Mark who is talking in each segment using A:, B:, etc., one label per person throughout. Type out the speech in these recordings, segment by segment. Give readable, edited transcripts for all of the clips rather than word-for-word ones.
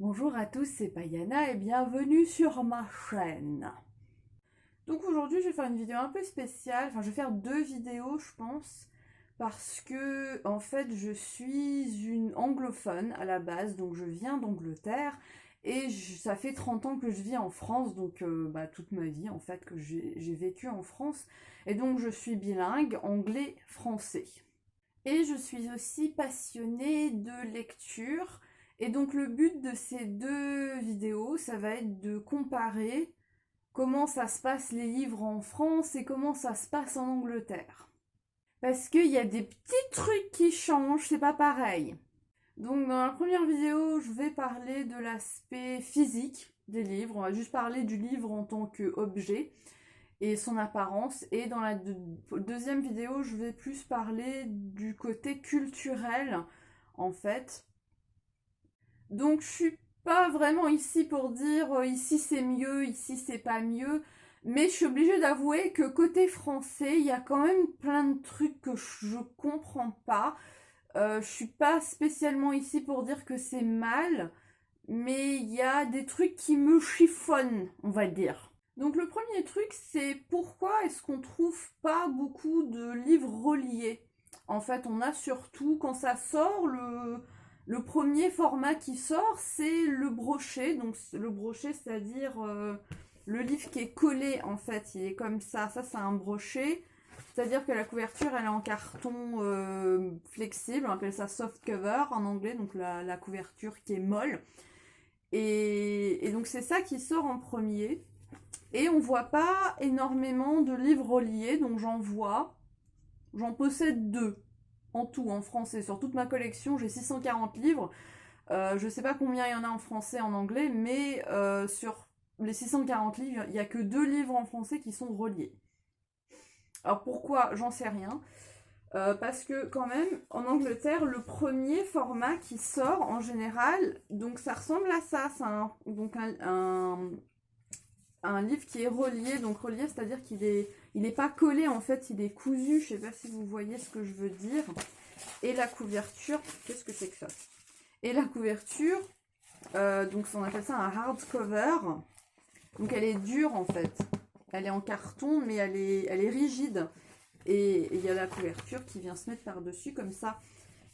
A: Bonjour à tous, c'est Payana et bienvenue sur ma chaîne. Donc aujourd'hui je vais faire une vidéo un peu spéciale, enfin je vais faire deux vidéos je pense, parce que en fait je suis une anglophone à la base, donc je viens d'Angleterre et ça fait 30 ans que je vis en France, donc toute ma vie en fait que j'ai vécu en France, et donc je suis bilingue anglais-français. Et je suis aussi passionnée de lecture. Et donc le but de ces deux vidéos, ça va être de comparer comment ça se passe les livres en France et comment ça se passe en Angleterre. Parce qu'il y a des petits trucs qui changent, c'est pas pareil. Donc dans la première vidéo, je vais parler de l'aspect physique des livres. On va juste parler du livre en tant qu'objet et son apparence. Et dans la deuxième vidéo, je vais plus parler du côté culturel, en fait. Donc je suis pas vraiment ici pour dire ici c'est mieux, ici c'est pas mieux. Mais je suis obligée d'avouer que côté français, il y a quand même plein de trucs que je comprends pas. Je suis pas spécialement ici pour dire que c'est mal, mais il y a des trucs qui me chiffonnent, on va dire. Donc le premier truc, c'est pourquoi est-ce qu'on trouve pas beaucoup de livres reliés? En fait, on a surtout, quand ça sort, le premier format qui sort, c'est le brochet. Donc le brochet, c'est-à-dire le livre qui est collé, en fait, il est comme ça. Ça, c'est un brochet. C'est-à-dire que la couverture, elle est en carton flexible, on appelle ça soft cover en anglais, donc la couverture qui est molle. Et donc c'est ça qui sort en premier. Et on voit pas énormément de livres reliés, donc j'en possède deux en tout en français. Sur toute ma collection, j'ai 640 livres. Je sais pas combien il y en a en français et en anglais, mais sur les 640 livres, il n'y a que deux livres en français qui sont reliés. Alors pourquoi? J'en sais rien. Parce que quand même, en Angleterre, le premier format qui sort en général, donc ça ressemble à ça. C'est un livre qui est relié. Donc relié, c'est-à-dire il est pas collé en fait, il est cousu. Je sais pas si vous voyez ce que je veux dire. Et la couverture, qu'est-ce que c'est que ça? Et la couverture, donc on appelle ça un hardcover. Donc elle est dure en fait. Elle est en carton, mais elle est rigide. Et il y a la couverture qui vient se mettre par-dessus comme ça.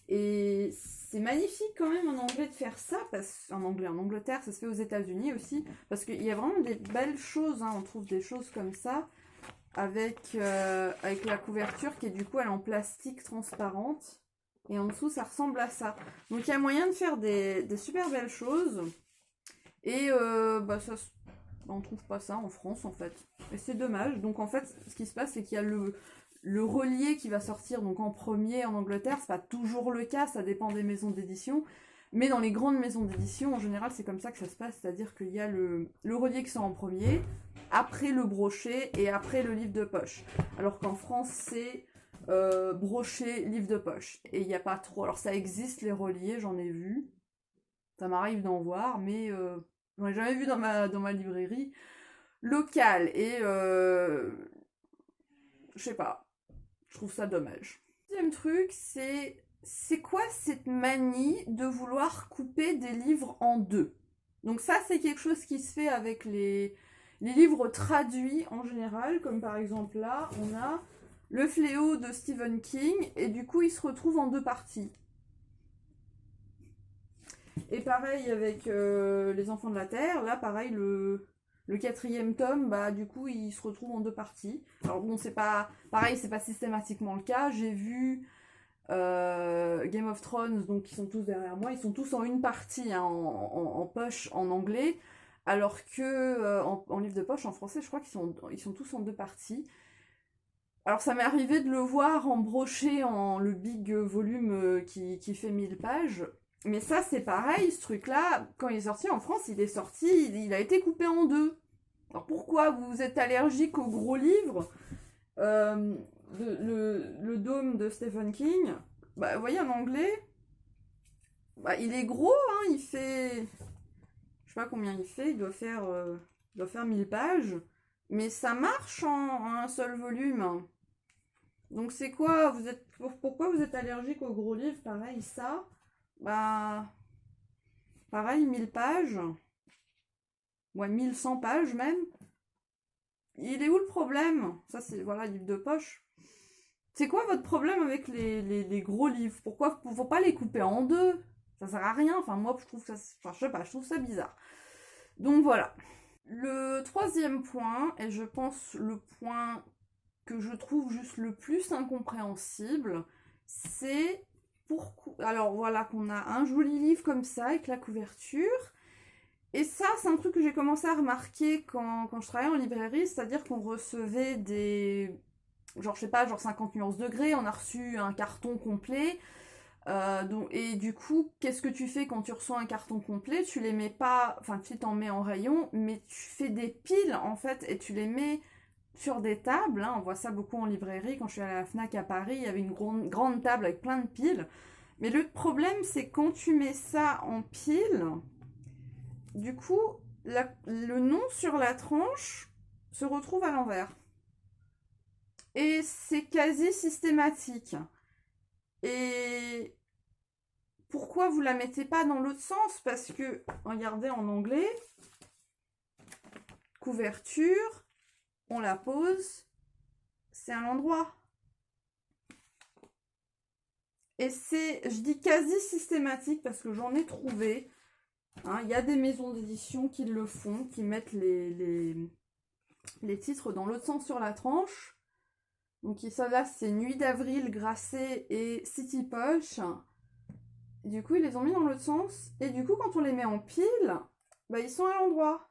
A: Et c'est magnifique quand même en anglais de faire ça, en Angleterre, ça se fait aux États-Unis aussi, parce qu'il y a vraiment des belles choses, hein. On trouve des choses comme ça, avec la couverture qui est du coup elle est en plastique transparente, et en dessous ça ressemble à ça. Donc il y a moyen de faire des super belles choses, et on trouve pas ça en France en fait. Et c'est dommage. Donc en fait, ce qui se passe, c'est qu'il y a le relié qui va sortir donc en premier en Angleterre. C'est pas toujours le cas, ça dépend des maisons d'édition. Mais dans les grandes maisons d'édition, en général, c'est comme ça que ça se passe. C'est-à-dire qu'il y a le relié qui sort en premier, après le brochet et après le livre de poche. Alors qu'en France, c'est brochet, livre de poche. Et il n'y a pas trop. Alors ça existe, les reliés, j'en ai vu. Ça m'arrive d'en voir, mais j'en ai jamais vu dans ma librairie locale. Et je sais pas. Je trouve ça dommage. Deuxième truc, c'est quoi cette manie de vouloir couper des livres en deux? Donc ça, c'est quelque chose qui se fait avec les livres traduits en général, comme par exemple là, on a Le Fléau de Stephen King, et du coup, il se retrouve en deux parties. Et pareil avec Les Enfants de la Terre, là, pareil, le quatrième tome, bah du coup, il se retrouve en deux parties. Alors bon, c'est pas pareil, c'est pas systématiquement le cas. J'ai vu Game of Thrones, donc ils sont tous derrière moi, ils sont tous en une partie, hein, en poche en anglais, alors que en livre de poche en français, je crois ils sont tous en deux parties. Alors ça m'est arrivé de le voir en brochet en le big volume qui fait 1000 pages. Mais ça c'est pareil, ce truc-là, quand il est sorti en France, il a été coupé en deux. Alors pourquoi vous êtes allergique aux gros livres le Dôme de Stephen King, bah, vous voyez en anglais, bah, il est gros, hein, il fait, je sais pas combien il fait, il doit faire 1000 pages, mais ça marche en un seul volume. Donc c'est quoi, pourquoi vous êtes allergique aux gros livres, pareil ça, bah, Pareil, 1000 pages. Ouais, 1100 pages même. Il est où le problème? Ça, c'est, voilà, livre de poche. C'est quoi votre problème avec les gros livres? Pourquoi faut pas les couper en deux? Ça sert à rien. Enfin, moi, je trouve ça... Enfin, je sais pas, je trouve ça bizarre. Donc, voilà. Le troisième point, et je pense le point que je trouve juste le plus incompréhensible, c'est pourquoi... Alors, voilà, qu'on a un joli livre comme ça, avec la couverture... Et ça, c'est un truc que j'ai commencé à remarquer quand je travaillais en librairie, c'est-à-dire qu'on recevait des... Genre, je sais pas, genre 50 nuances degrés, on a reçu un carton complet. Et du coup, qu'est-ce que tu fais quand tu reçois un carton complet? Tu les mets pas... Enfin, tu t'en mets en rayon, mais tu fais des piles, en fait, et tu les mets sur des tables. Hein. On voit ça beaucoup en librairie. Quand je suis allée à la FNAC à Paris, il y avait une grande table avec plein de piles. Mais le problème, c'est quand tu mets ça en pile... Du coup, le nom sur la tranche se retrouve à l'envers. Et c'est quasi systématique. Et pourquoi vous la mettez pas dans l'autre sens? Parce que, regardez en anglais, couverture, on la pose, c'est à l'endroit. Et c'est, je dis quasi systématique parce que j'en ai trouvé. Hein, y a des maisons d'édition qui le font, qui mettent les titres dans l'autre sens sur la tranche. Donc ça là, c'est Nuit d'avril, Grasset et City Poche. Du coup, ils les ont mis dans l'autre sens. Et du coup, quand on les met en pile, bah, ils sont à l'endroit.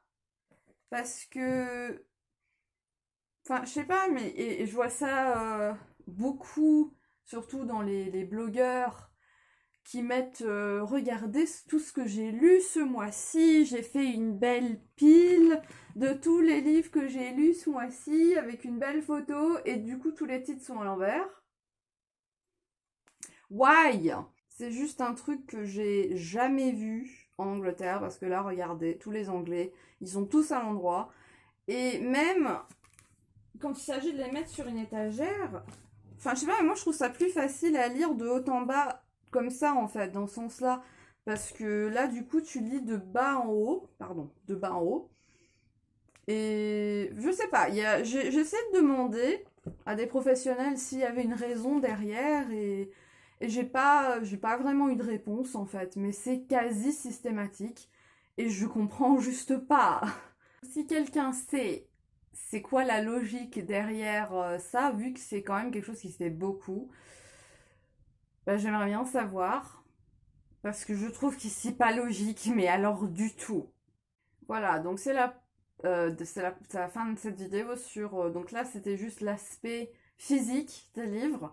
A: Parce que... Enfin, je sais pas, mais et je vois ça beaucoup, surtout dans les blogueurs qui mettent regardez tout ce que j'ai lu ce mois-ci, j'ai fait une belle pile de tous les livres que j'ai lus ce mois-ci avec une belle photo et du coup tous les titres sont à l'envers. Why? C'est juste un truc que j'ai jamais vu en Angleterre parce que là regardez, tous les Anglais, ils sont tous à l'endroit et même quand il s'agit de les mettre sur une étagère, enfin je sais pas, mais moi je trouve ça plus facile à lire de haut en bas comme ça en fait, dans ce sens-là. Parce que là, du coup, tu lis de bas en haut. Pardon, de bas en haut. Et je sais pas, j'essaie de demander à des professionnels s'il y avait une raison derrière et j'ai pas vraiment eu de réponse en fait. Mais c'est quasi systématique et je comprends juste pas. Si quelqu'un sait c'est quoi la logique derrière ça, vu que c'est quand même quelque chose qui se fait beaucoup, bah, j'aimerais bien savoir, parce que je trouve que c'est pas logique, mais alors du tout. Voilà, donc c'est la fin de cette vidéo sur... donc là, c'était juste l'aspect physique des livres.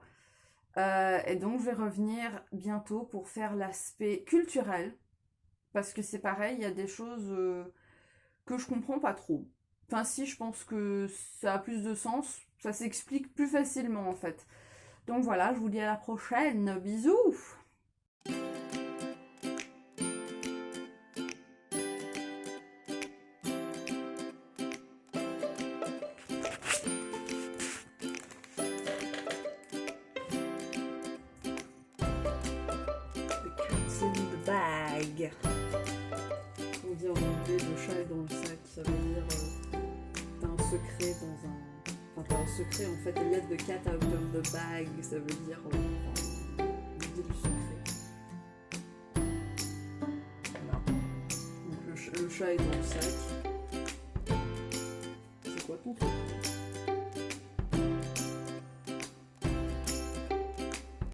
A: Et donc, je vais revenir bientôt pour faire l'aspect culturel. Parce que c'est pareil, il y a des choses que je comprends pas trop. Enfin, si, je pense que ça a plus de sens. Ça s'explique plus facilement, en fait. Donc voilà, je vous dis à la prochaine. Bisous! In the bag. On dit en anglais le chat est dans le sac, ça veut dire t'as un secret dans un... Enfin t'as un secret en fait, il y a the cat out of the bag, ça veut dire l'idée du secret. Voilà. Donc le chat est dans le sac. C'est quoi ton truc?